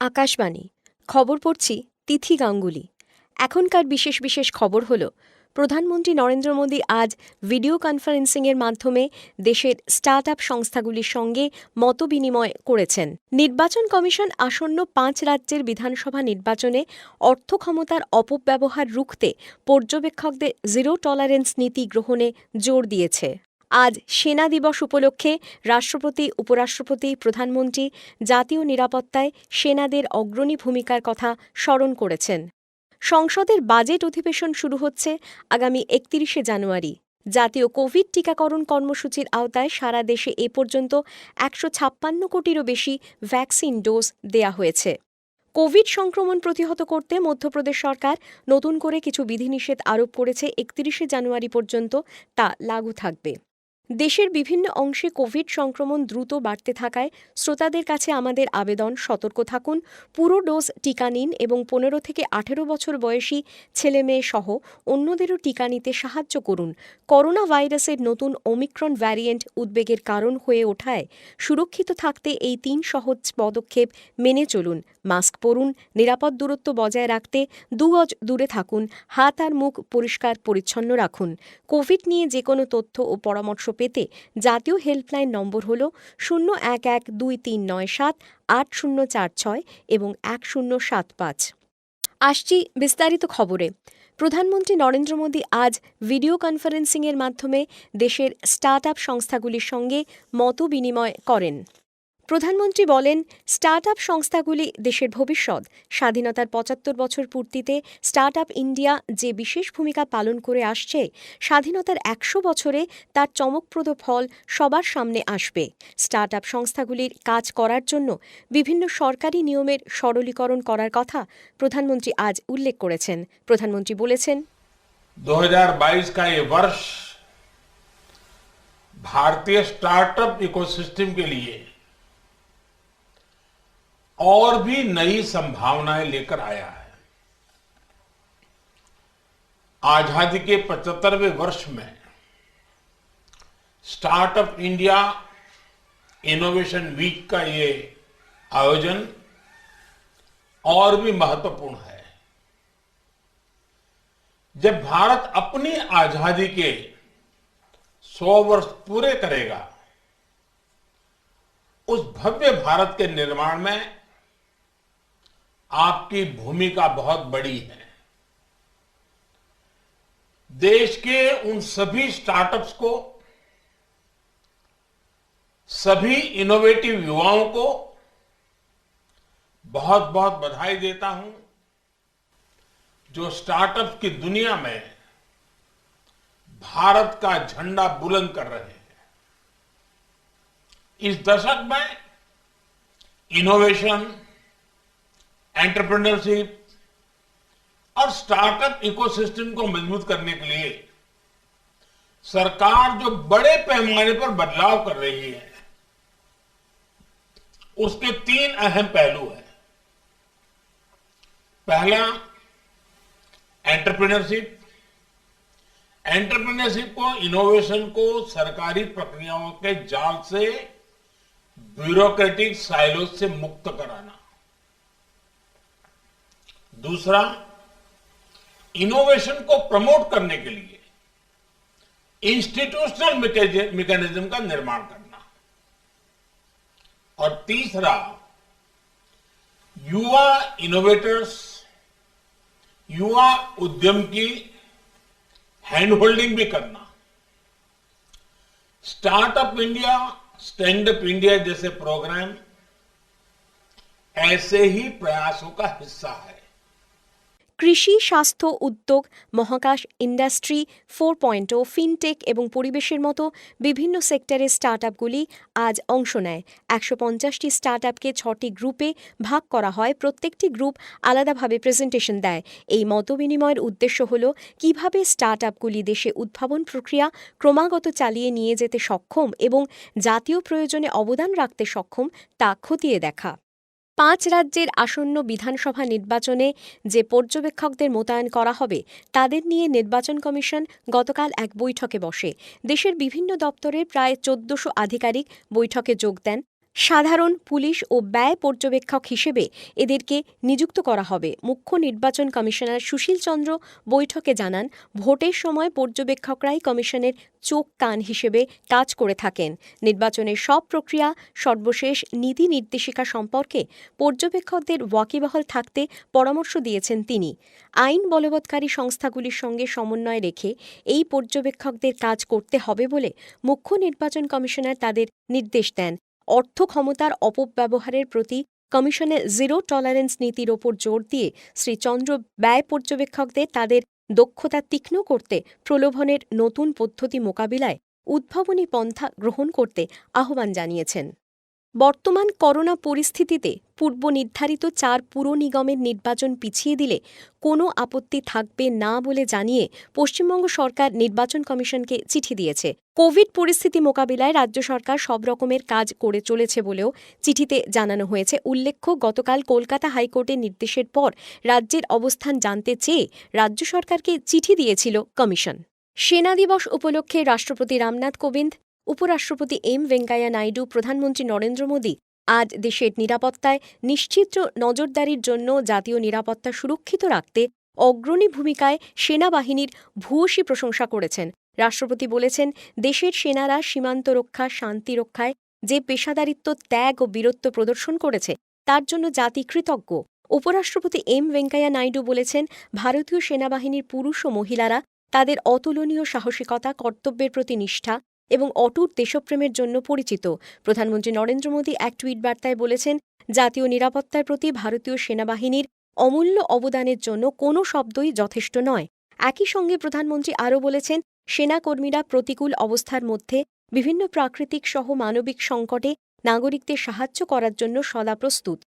আকাশবাণী খবর পড়ছি তিথি গাঙ্গুলি। এখনকার বিশেষ বিশেষ খবর হল, প্রধানমন্ত্রী নরেন্দ্র মোদী আজ ভিডিও কনফারেন্সিংয়ের মাধ্যমে দেশের স্টার্ট আপ সংস্থাগুলির সঙ্গে মতবিনিময় করেছেন। নির্বাচন কমিশন আসন্ন ৫ রাজ্যের বিধানসভা নির্বাচনে অর্থ ক্ষমতার অপব্যবহার রুখতে পর্যবেক্ষকদের জিরো টলারেন্স নীতি গ্রহণে জোর দিয়েছে। আজ সেনা দিবস উপলক্ষে রাষ্ট্রপতি, উপরাষ্ট্রপতি, প্রধানমন্ত্রী জাতীয় নিরাপত্তায় সেনাদের অগ্রণী ভূমিকার কথা স্মরণ করেছেন। সংসদের বাজেট অধিবেশন শুরু হচ্ছে আগামী ৩১শে জানুয়ারি। জাতীয় কোভিড টিকাকরণ কর্মসূচির আওতায় সারা দেশে এ পর্যন্ত ১৫৬ কোটিরও বেশি ভ্যাকসিন ডোজ দেয়া হয়েছে। কোভিড সংক্রমণ প্রতিহত করতে মধ্যপ্রদেশ সরকার নতুন করে কিছু বিধিনিষেধ আরোপ করেছে। ৩১শে জানুয়ারি পর্যন্ত তা লাগু থাকবে। দেশের বিভিন্ন অংশে কোভিড সংক্রমণ দ্রুত বাড়তে থাকায় শ্রোতাদের কাছে আমাদের আবেদন, সতর্ক থাকুন, পুরো ডোজ টিকা নিন এবং ১৫ থেকে ১৮ বছর বয়সী ছেলেমেয়ে সহ অন্যদেরও টিকা নিতে সাহায্য করুন। করোনা ভাইরাসের নতুন ওমিক্রন ভ্যারিয়েন্ট উদ্বেগের কারণ হয়ে ওঠায় সুরক্ষিত থাকতে এই ৩ সহজ পদক্ষেপ মেনে চলুন। মাস্ক পরুন, নিরাপদ দূরত্ব বজায় রাখতে ২ গজ দূরে থাকুন, হাত আর মুখ পরিষ্কার পরিচ্ছন্ন রাখুন। কোভিড নিয়ে যে কোনো তথ্য ও পরামর্শ পেতে জাতীয় হেল্পলাইন নম্বর হল ০১-২৩৯৭-৮০৪৬ এবং ১০৭৫। আসছি বিস্তারিত খবরে। প্রধানমন্ত্রী নরেন্দ্র মোদী আজ ভিডিও কনফারেন্সিংয়ের মাধ্যমে দেশের স্টার্ট আপ সংস্থাগুলির সঙ্গে মতবিনিময় করেন। প্রধানমন্ত্রী বলেন, স্টার্ট আপ সংস্থাগুলি দেশের ভবিষ্যৎ। স্বাধীনতার ৭৫ বছর পূর্তিতে স্টার্ট আপ ইন্ডিয়া যে বিশেষ ভূমিকা পালন করে আসছে, স্বাধীনতার ১০০ বছরে তার চমকপ্রদ ফল সবার সামনে আসবে। স্টার্ট আপ সংস্থাগুলির কাজ করার জন্য বিভিন্ন সরকারি নিয়মের সরলীকরণ করার কথা প্রধানমন্ত্রী আজ উল্লেখ করেছেন। প্রধানমন্ত্রী বলেছেন, 2022 का ये वर्ष भारतीय स्टार्टअप इकोसिस्टम के लिए और भी नई संभावनाएं लेकर आया है। आजादी के 75वें वर्ष में स्टार्टअप इंडिया इनोवेशन वीक का ये आयोजन और भी महत्वपूर्ण है। जब भारत अपनी आजादी के 100 वर्ष पूरे करेगा, उस भव्य भारत के निर्माण में आपकी भूमिका बहुत बड़ी है। देश के उन सभी स्टार्टअप्स को, सभी इनोवेटिव युवाओं को बहुत बहुत बधाई देता हूं, जो स्टार्टअप की दुनिया में भारत का झंडा बुलंद कर रहे हैं। इस दशक में इनोवेशन, एंटरप्रेन्योरशिप और स्टार्टअप इकोसिस्टम को मजबूत करने के लिए सरकार जो बड़े पैमाने पर बदलाव कर रही है, उसके 3 अहम पहलू हैं। पहला, एंटरप्रेन्योरशिप। एंटरप्रेन्योरशिप को, इनोवेशन को सरकारी प्रक्रियाओं के जाल से, ब्यूरोक्रेटिक साइलोज से मुक्त कराना। दूसरा, इनोवेशन को प्रमोट करने के लिए इंस्टीट्यूशनल मैकेनिज्म का निर्माण करना। और तीसरा, युवा इनोवेटर्स, युवा उद्यम की हैंड होल्डिंग भी करना। Startup India, stand up India जैसे प्रोग्राम ऐसे ही प्रयासों का हिस्सा है। কৃষি, স্বাস্থ্য, উদ্যোগ, মহাকাশ, ইন্ডাস্ট্রি 4.0, ফিনটেক এবং পরিবেশের মতো বিভিন্ন সেক্টরের স্টার্টআপগুলি আজ অংশ নেয়। ১৫০টি স্টার্টআপকে ৬টি গ্রুপে ভাগ করা হয়। প্রত্যেকটি গ্রুপ আলাদাভাবে প্রেজেন্টেশন দেয়। এই মতবিনিময়ের উদ্দেশ্য হল কিভাবে স্টার্টআপগুলি দেশে উদ্ভাবন প্রক্রিয়া ক্রমাগত চালিয়ে নিয়ে যেতে সক্ষম এবং জাতীয় প্রয়োজনে অবদান রাখতে সক্ষম তা খতিয়ে দেখা। ৫ রাজ্যের আসন্ন বিধানসভা নির্বাচনে যে পর্যবেক্ষকদের মোতায়েন করা হবে তাদের নিয়ে নির্বাচন কমিশন গতকাল এক বৈঠকে বসে। দেশের বিভিন্ন দপ্তরের প্রায় ১৪০০ আধিকারিক বৈঠকে যোগ দেন। সাধারণ পুলিশ ও ব্যয় পর্যবেক্ষক হিসেবে এদেরকে নিযুক্ত করা হবে। মুখ্য নির্বাচন কমিশনার সুশীল চন্দ্র বৈঠকে জানান, ভোটের সময় পর্যবেক্ষকরাই কমিশনের চোখ কান হিসেবে কাজ করে থাকেন। নির্বাচনের সব প্রক্রিয়া, সর্বশেষ নীতি নির্দেশিকা সম্পর্কে পর্যবেক্ষকদের ওয়াকিবহাল থাকতে পরামর্শ দিয়েছেন তিনি। আইন বলবৎকারী সংস্থাগুলির সঙ্গে সমন্বয় রেখে এই পর্যবেক্ষকদের কাজ করতে হবে বলে মুখ্য নির্বাচন কমিশনার তাদের নির্দেশ দেন। অর্থ ক্ষমতার অপব্যবহারের প্রতি কমিশনের জিরো টলারেন্স নীতির ওপর জোর দিয়ে শ্রী চন্দ্র ব্যয় পর্যবেক্ষকদের তাদের দক্ষতা তীক্ষ্ণ করতে, প্রলোভনের নতুন পদ্ধতি মোকাবিলায় উদ্ভাবনী পন্থা গ্রহণ করতে আহ্বান জানিয়েছেন। বর্তমান করোনা পরিস্থিতিতে পূর্ব নির্ধারিত 4 পুর নিগমের নির্বাচন পিছিয়ে দিলে কোনো আপত্তি থাকবে না বলে জানিয়ে পশ্চিমবঙ্গ সরকার নির্বাচন কমিশনকে চিঠি দিয়েছে। কোভিড পরিস্থিতি মোকাবিলায় রাজ্য সরকার সব রকমের কাজ করে চলেছে বলেও চিঠিতে জানানো হয়েছে। উল্লেখ্য, গতকাল কলকাতা হাইকোর্টের নির্দেশের পর রাজ্যের অবস্থান জানতে চেয়ে রাজ্য সরকারকে চিঠি দিয়েছিল কমিশন। সেনা দিবস উপলক্ষে রাষ্ট্রপতি রামনাথ কোবিন্দ, উপরাষ্ট্রপতি এম ভেঙ্কাইয়া নাইডু, প্রধানমন্ত্রী নরেন্দ্র মোদী আজ দেশের নিরাপত্তায় নিশ্চিত নজরদারির জন্য জাতীয় নিরাপত্তা সুরক্ষিত রাখতে অগ্রণী ভূমিকায় সেনাবাহিনীর ভূয়সী প্রশংসা করেছেন। রাষ্ট্রপতি বলেছেন, দেশের সেনারা সীমান্ত রক্ষা, শান্তি রক্ষায় যে পেশাদারিত্ব, ত্যাগ ও বীরত্ব প্রদর্শন করেছে তার জন্য জাতি কৃতজ্ঞ। উপরাষ্ট্রপতি এম ভেঙ্কাইয়া নাইডু বলেছেন, ভারতীয় সেনাবাহিনীর পুরুষ ও মহিলারা তাদের অতুলনীয় সাহসিকতা, কর্তব্যের প্রতি নিষ্ঠা এবং অটুট দেশপ্রেমের জন্য পরিচিত। প্রধানমন্ত্রী নরেন্দ্র মোদী এক টুইট বার্তায় বলেছেন, জাতীয় নিরাপত্তার প্রতি ভারতীয় সেনাবাহিনীর অমূল্য অবদানের জন্য কোনো শব্দই যথেষ্ট নয়। একই সঙ্গে প্রধানমন্ত্রী আরও বলেছেন, সেনাকর্মীরা প্রতিকূল অবস্থার মধ্যে বিভিন্ন প্রাকৃতিক সহ মানবিক সংকটে নাগরিকদের সাহায্য করার জন্য সদা প্রস্তুত।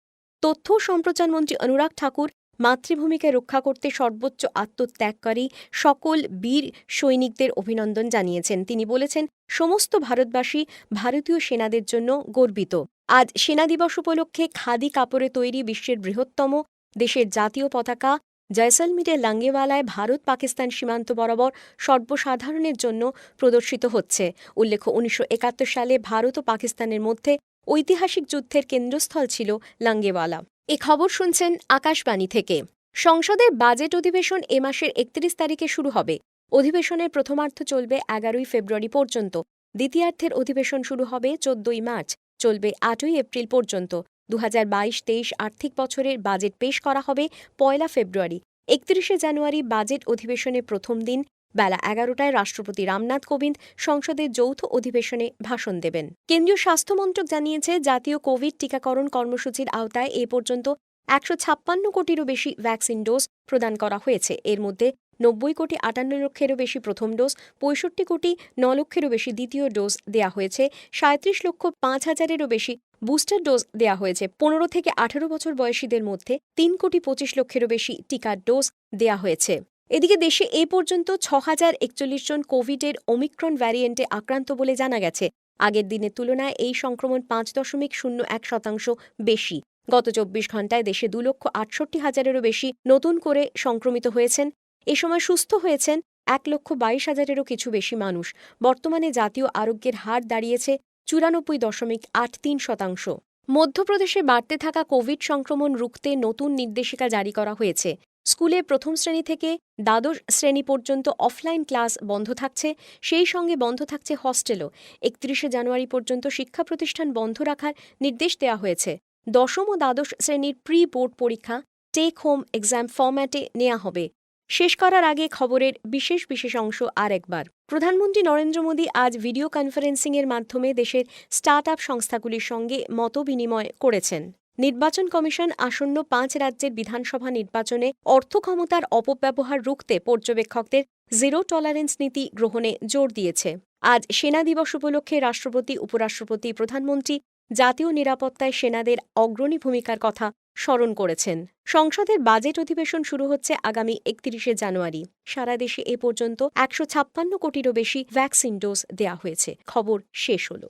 তথ্য ও সম্প্রচার মন্ত্রী অনুরাগ ঠাকুর মাতৃভূমিকে রক্ষা করতে সর্বোচ্চ আত্মত্যাগকারী সকল বীর সৈনিকদের অভিনন্দন জানিয়েছেন। তিনি বলেছেন, সমস্ত ভারতবাসী ভারতীয় সেনাদের জন্য গর্বিত। আজ সেনা দিবস উপলক্ষে খাদি কাপড়ে তৈরি বিশ্বের বৃহত্তম দেশের জাতীয় পতাকা জয়সলমীরের লাঙ্গেওয়ালায় ভারত পাকিস্তান সীমান্ত বরাবর সর্বসাধারণের জন্য প্রদর্শিত হচ্ছে। উল্লেখ্য, 1971 সালে ভারত ও পাকিস্তানের মধ্যে ঐতিহাসিক যুদ্ধের কেন্দ্রস্থল ছিল লাঙ্গেওয়ালা। এ খবর শুনছেন আকাশবাণী থেকে। সংসদের বাজেট অধিবেশন এ মাসের 31 তারিখে শুরু হবে। অধিবেশনের প্রথমার্ধ চলবে 11 ফেব্রুয়ারি পর্যন্ত। দ্বিতীয়ার্ধের অধিবেশন শুরু হবে 14 মার্চ, চলবে 8 এপ্রিল পর্যন্ত। 2022-23 আর্থিক বছরের বাজেট পেশ করা হবে 1 ফেব্রুয়ারি। 31 জানুয়ারি বাজেট অধিবেশনের প্রথম দিন বেলা 11টায় রাষ্ট্রপতি রামনাথ কোবিন্দ সংসদের যৌথ অধিবেশনে ভাষণ দেবেন। কেন্দ্রীয় স্বাস্থ্য মন্ত্রক জানিয়েছে, জাতীয় কোভিড টিকাকরণ কর্মসূচির আওতায় এ পর্যন্ত 156 কোটিরও বেশি ভ্যাকসিন ডোজ প্রদান করা হয়েছে। এর মধ্যে 90 কোটি 58 লক্ষেরও বেশি প্রথম ডোজ, 65 কোটি 9 লক্ষেরও বেশি দ্বিতীয় ডোজ দেয়া হয়েছে, 37 লক্ষ 5 হাজারেরও বেশি বুস্টার ডোজ দেয়া হয়েছে। 15 থেকে 18 বছর বয়সীদের মধ্যে 3 কোটি 25 লক্ষেরও বেশি টিকার ডোজ দেয়া হয়েছে। এদিকে দেশে এ পর্যন্ত 6041 জন কোভিডের ওমিক্রন ভ্যারিয়েন্টে আক্রান্ত বলে জানা গেছে। আগের দিনের তুলনায় এই সংক্রমণ 5.01% বেশি। গত 24 ঘণ্টায় দেশে 2,68,000-এরও বেশি নতুন করে সংক্রমিত হয়েছেন। এ সময় সুস্থ হয়েছেন 1,22,000-এরও কিছু বেশি মানুষ। বর্তমানে জাতীয় আরোগ্যের হার দাঁড়িয়েছে 94.83%। মধ্যপ্রদেশে বাড়তে থাকা কোভিড সংক্রমণ রুখতে নতুন নির্দেশিকা জারি করা হয়েছে। স্কুলে প্রথম শ্রেণী থেকে দ্বাদশ শ্রেণী পর্যন্ত অফলাইন ক্লাস বন্ধ থাকছে, সেই সঙ্গে বন্ধ থাকছে হস্টেলও। 31 জানুয়ারি পর্যন্ত শিক্ষা প্রতিষ্ঠান বন্ধ রাখার নির্দেশ দেওয়া হয়েছে। দশম ও দ্বাদশ শ্রেণীর প্রি বোর্ড পরীক্ষা টেক হোম এক্সাম ফরম্যাটে নেওয়া হবে। শেষ করার আগে খবরের বিশেষ অংশ আরেকবার। প্রধানমন্ত্রী নরেন্দ্র মোদী আজ ভিডিও কনফারেন্সিংয়ের মাধ্যমে দেশের স্টার্ট-আপ সংস্থাগুলির সঙ্গে মতবিনিময় করেছেন। নির্বাচন কমিশন আসন্ন 5 রাজ্যের বিধানসভা নির্বাচনে অর্থ ক্ষমতার অপব্যবহার রুখতে পর্যবেক্ষকদের জিরো টলারেন্স নীতি গ্রহণে জোর দিয়েছে। আজ সেনা দিবস উপলক্ষে রাষ্ট্রপতি, উপরাষ্ট্রপতি, প্রধানমন্ত্রী জাতীয় নিরাপত্তায় সেনাদের অগ্রণী ভূমিকার কথা স্মরণ করেছেন। সংসদের বাজেট অধিবেশন শুরু হচ্ছে আগামী 31 জানুয়ারি। সারা দেশে এ পর্যন্ত 156 কোটিরও বেশি ভ্যাকসিন ডোজ দেওয়া হয়েছে। খবর শেষ হলো।